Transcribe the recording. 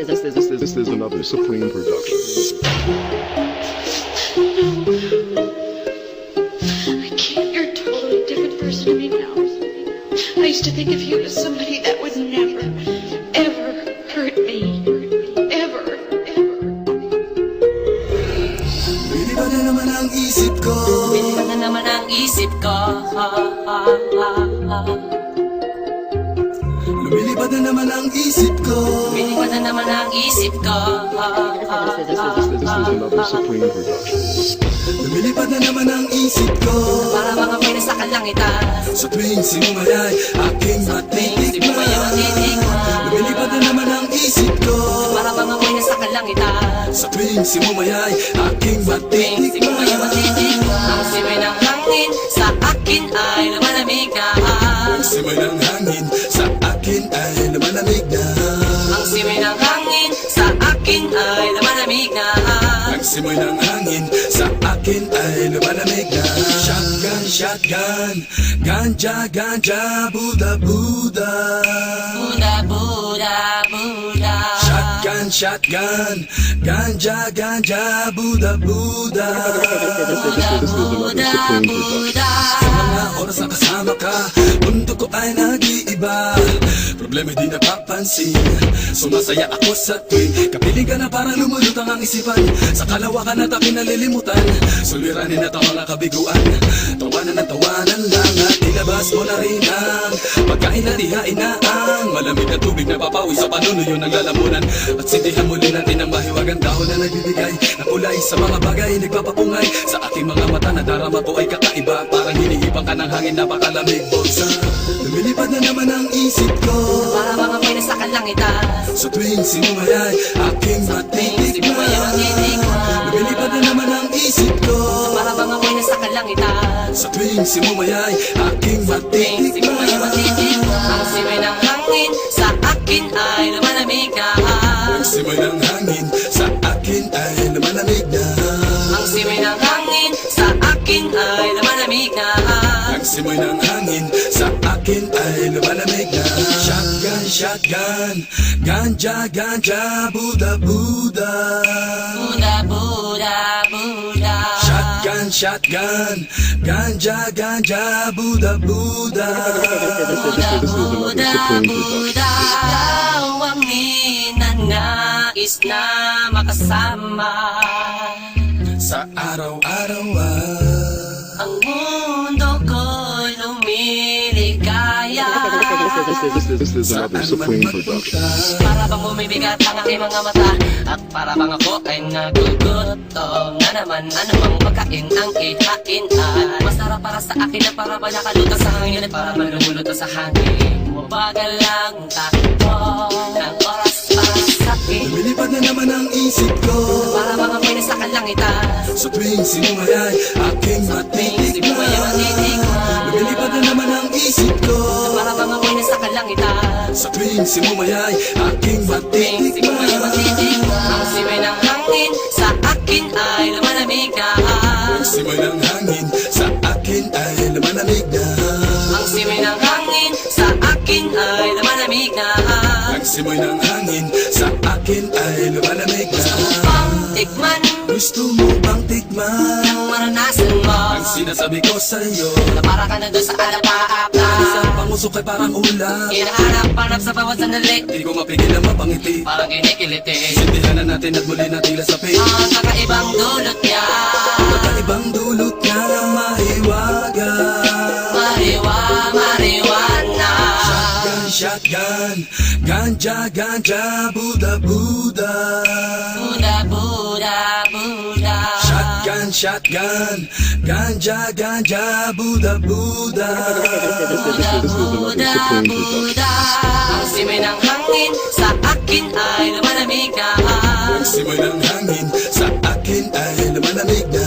This is another Supreme production. I can't. You're a totally different person to me now. I used to think of you as somebody that would never, ever hurt me. Ever. Lilipad na naman ang isip ko. Lilipad na naman ang isip ko. Lumilipad na naman ang isip ko. Lilipad na naman ang isip ko. This is another Supreme production. Lumilipad na naman ang isip ko. Para mga may nasa kalangitan. Sa tuwing simumay aking matitikman. Lumilipad na naman ang isip ko. Para mga may nasa kalangitan. Sa tuwing simumay aking matitikman. Ang simay ng hangin sa akin ay lumalamig na. Ang simay ng hangin sa akin ay lumalamig na. Ang simay ng hangin sa akin ay lumalamig na. Ang simoy ng hangin sa akin ay lumalamig na. Shotgun, shotgun, ganja, ganja, Buddha, Buddha. Buddha, Buddha, Buddha. Shotgun, shotgun, ganja, ganja, Buddha, Buddha. Buddha, Buddha, Buddha. Sa mga oras na kasama ka, mundo ko ay nag-iiba. Problema'y di napapansin. Sumasaya ako sa tuwing kapiling ka na parang lumulutang ang isipan. Sa kalawakan at aking nalilimutan, suliranin at ang mga kabiguan. Tawanan at tawanan lang at ilabas mo na rin ang pagkain at ihain na ang malamig na tubig na papawi sa panunuyo ng lalamunan. At sindihan muli natin ang mahiwagang dahon na nagbibigay ng kulay sa mga bagay nagpapapungay. Sa aking mga mata na darama ko ay kakaiba, parang hinihibang ka ng hangin, napakalamig. Bolsa, lumilipad na naman ang isip ko. Para mga may nasa kalangitan. Sa tuwing sinumay aking matitikman. Lumilipad na naman ang isip ko. Para mga may nasa kalangitan. Sa tuwing simumay aking matitikman. Ang simay ng hangin sa akin ay lumalamig na. Ang simay ng hangin sa akin ay lumalamig na. Ang simay ng hangin sa akin ay lumalamig na. Ang simoy ng hangin sa akin ay lumalamig na. Shotgun, shotgun, ganja, ganja, Buddha, Buddha. Buddha, Buddha, Buddha. Shotgun, shotgun, ganja, ganja, Buddha, Buddha. Buddha, Buddha, Buddha. Ikaw ang ninanais na makasama. Sa araw-araw Ang mundo ko'y lumiligaya. This is another Supreme production. Para bang bumibigat ang aking mga mata, at para bang ako ay nagugutom na naman. Ano bang pagkain ang ihain ay masarap para sa akin na para ba nakalutang sa hangin, at para bang lumulutang sa hangin. Mabagal lang takbo ng oras para sa akin. lumilipad na naman ang isip ko. Para bang ako'y nasa kalangitan. Sa tuwing sinumay aking matitikman. Lumilipad na naman ang isip ko. Para bang ako'y nasa kalangitan. Sa tuwing simumay aking matitikman. Ang simay ng hangin sa akin ay lumalamig na. Ang simoy ng hangin sa akin ay lumalamig na. Ang simay ng hangin sa akin ay lumalamig na. Ang simoy ng hangin sa akin ay lumalamig na. Pang tikman Gusto mo bang tikman ang maranasan mo, ang sinasabi ko sa'yo? na para ka na doon sa alapaap na Isang pangusok ay parang ulam. hinahanap-hanap sa bawat sandali. Di ko mapigil na mapangiti. Parang kinikiliti Sindihan na natin at muli na tila sa pay. ang kakaibang dulot niya. Kakaibang dulot niya na mahiwaga. Mariwana Shotgun, shotgun, ganja, ganja, Buddha, Buddha. Buddha, Buddha, Buddha. Shotgun, shotgun, ganja, ganja, Buddha, Buddha. Buddha, Buddha, Buddha. Ang simay ng hangin sa akin ay lumalamig na. Ang simoy ng hangin sa akin ay lumalamig na.